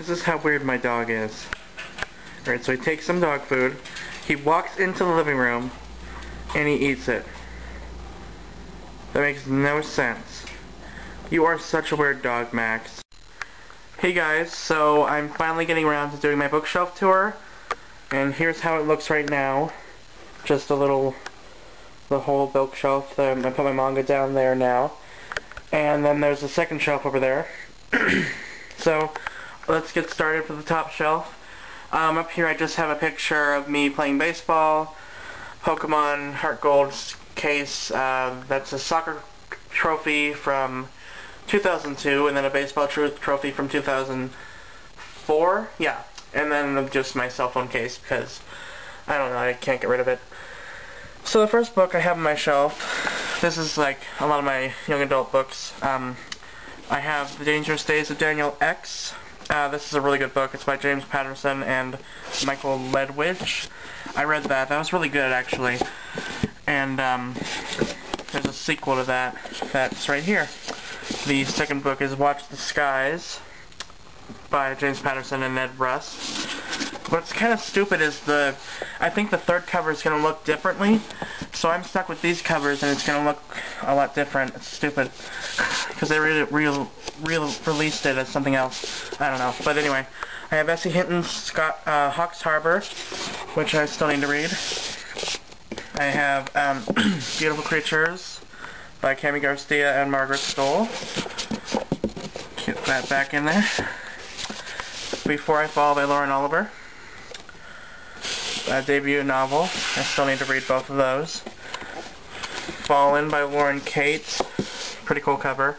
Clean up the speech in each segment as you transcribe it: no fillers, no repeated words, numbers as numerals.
This is how weird my dog is. Alright, so he takes some dog food, he walks into the living room, and he eats it. That makes no sense. You are such a weird dog, Max. Hey guys, so I'm finally getting around to doing my bookshelf tour, and here's how it looks right now. Just the whole bookshelf. I put my manga down there now. And then there's a second shelf over there. So, let's get started for the top shelf. Up here I just have a picture of me playing baseball, Pokemon Heart Gold case, that's a soccer trophy from 2002, and then a baseball trophy from 2004, yeah, and then just my cell phone case, because, I don't know, I can't get rid of it. So the first book I have on my shelf, this is like a lot of my young adult books. I have The Dangerous Days of Daniel X. This is a really good book. It's by James Patterson and Michael Ledwidge. I read that. That was really good, actually. And there's a sequel to that. That's right here. The second book is Watch the Skies by James Patterson and Ned Russ. What's kind of stupid is I think the third cover is going to look differently, so I'm stuck with these covers and it's going to look a lot different. It's stupid, because they released it as something else. I don't know, but anyway, I have S.E. Hinton's Hawks Harbor, which I still need to read. I have Beautiful Creatures by Cami Garcia and Margaret Stohl. Get that back in there. Before I Fall by Lauren Oliver. A debut novel. I still need to read both of those. Fallen by Lauren Kate. Pretty cool cover.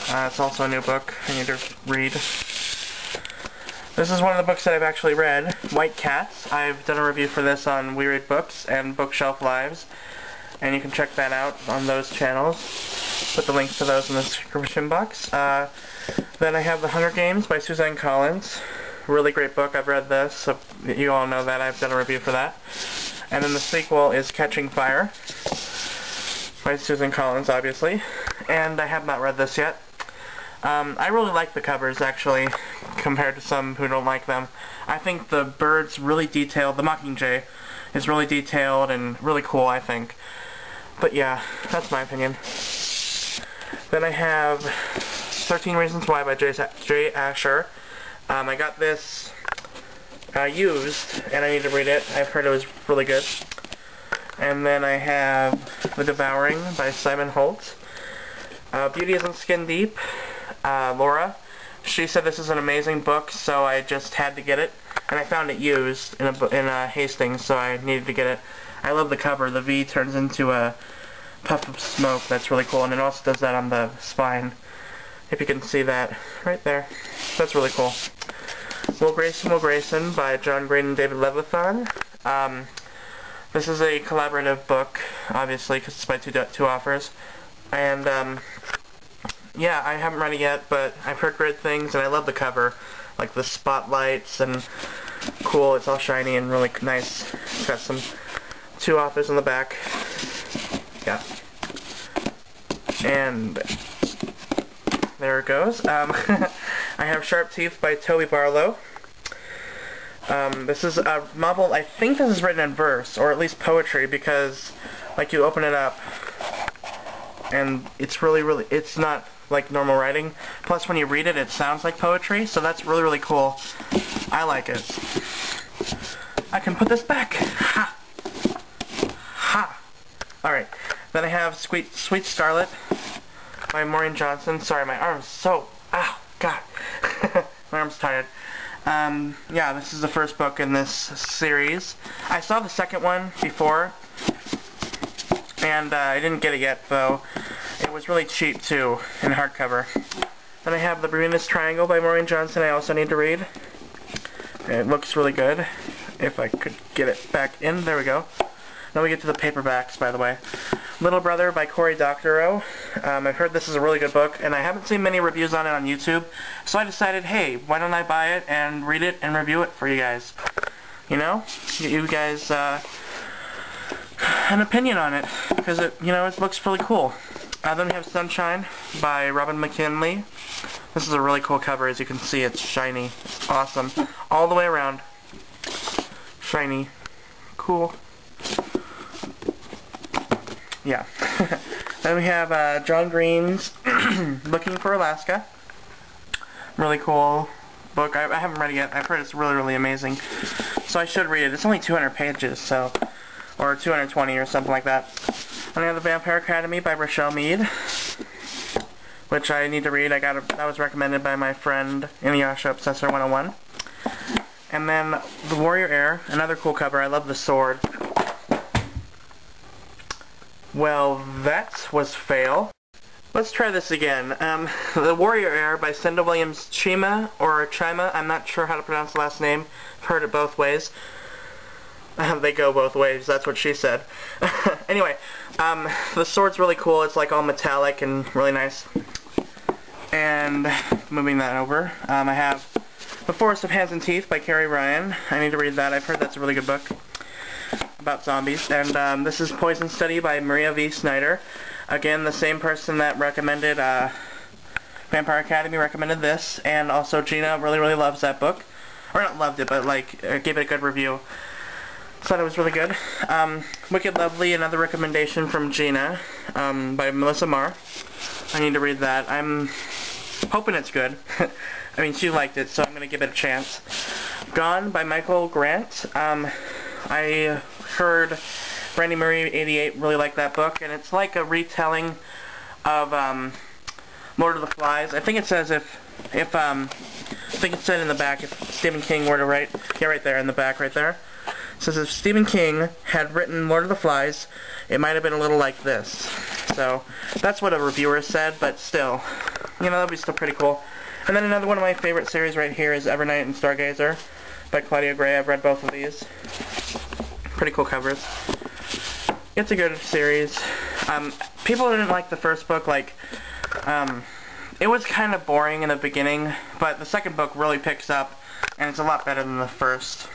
It's also a new book I need to read. This is one of the books that I've actually read, White Cats. I've done a review for this on We Read Books and Bookshelf Lives, and you can check that out on those channels. Put the links to those in the description box. Then I have The Hunger Games by Suzanne Collins. Really great book. I've read this, so you all know that. I've done a review for that. And then the sequel is Catching Fire by Susan Collins, obviously. And I have not read this yet. I really like the covers, actually, compared to some who don't like them. I think the bird's really detailed. The Mockingjay is really detailed and really cool, I think. But yeah, that's my opinion. Then I have 13 Reasons Why by Jay Asher. I got this used, and I need to read it. I've heard it was really good. And then I have The Devouring by Simon Holt. Beauty Isn't Skin Deep, Laura. She said this is an amazing book, so I just had to get it. And I found it used in a Hastings, so I needed to get it. I love the cover. The V turns into a puff of smoke. That's really cool, and it also does that on the spine. If you can see that right there. That's really cool. Will Grayson by John Green and David Levithan. This is a collaborative book, obviously, because it's by two authors. And, yeah, I haven't read it yet, but I've heard great things, and I love the cover. Like the spotlights, and cool, it's all shiny and really nice. It's got some two authors on the back. Yeah. And there it goes. I have Sharp Teeth by Toby Barlow. This is a novel. I think this is written in verse, or at least poetry, because like you open it up and it's really, it's not like normal writing. Plus when you read it, it sounds like poetry, so that's really cool. I like it. I can put this back. Ha! Ha! Alright, then I have Sweet Scarlet by Maureen Johnson. Sorry, my arm's so... Ow! God! My arm's tired. Yeah, this is the first book in this series. I saw the second one before, and I didn't get it yet, though. It was really cheap, too, in hardcover. Then I have The Bermuda's Triangle by Maureen Johnson. I also need to read. It looks really good. If I could get it back in. There we go. Now we get to the paperbacks, by the way. Little Brother by Cory Doctorow. I've heard this is a really good book, and I haven't seen many reviews on it on YouTube, so I decided, hey, why don't I buy it and read it and review it for you guys? You know? Get you guys an opinion on it, because it looks really cool. Then we have Sunshine by Robin McKinley. This is a really cool cover. As you can see, it's shiny. Awesome. All the way around. Shiny. Cool. Yeah. Then we have John Green's Looking for Alaska. Really cool book. I haven't read it yet. I've heard it's really, really amazing. So I should read it. It's only 200 pages, so, or 220 or something like that. And we have The Vampire Academy by Rochelle Mead, which I need to read. That was recommended by my friend Inuyasha Obsessor 101. And then The Warrior Heir, another cool cover. I love the sword. Well, that was fail. Let's try this again. The Warrior Heir by Cinda Williams Chima, or Chima. I'm not sure how to pronounce the last name. I've heard it both ways. They go both ways, that's what she said. Anyway, the sword's really cool. It's like all metallic and really nice. And moving that over, I have The Forest of Hands and Teeth by Carrie Ryan. I need to read that. I've heard that's a really good book about zombies. And this is Poison Study by Maria V. Snyder. Again, the same person that recommended Vampire Academy recommended this, and also Gina really, really loves that book. Or not loved it, but like gave it a good review. Thought it was really good. Wicked Lovely, another recommendation from Gina, by Melissa Marr. I need to read that. I'm hoping it's good. I mean, she liked it, so I'm going to give it a chance. Gone by Michael Grant. I heard Brandy Marie 88 really liked that book, and it's like a retelling of Lord of the Flies. I think it says I think it said in the back if Stephen King were to write, yeah, right there in the back, right there. It says if Stephen King had written Lord of the Flies, it might have been a little like this. So that's what a reviewer said, but still, you know, that'd be still pretty cool. And then another one of my favorite series right here is Evernight and Stargazer by Claudia Gray. I've read both of these. Pretty cool covers. It's a good series. People didn't like the first book, it was kind of boring in the beginning, but the second book really picks up, and it's a lot better than the first.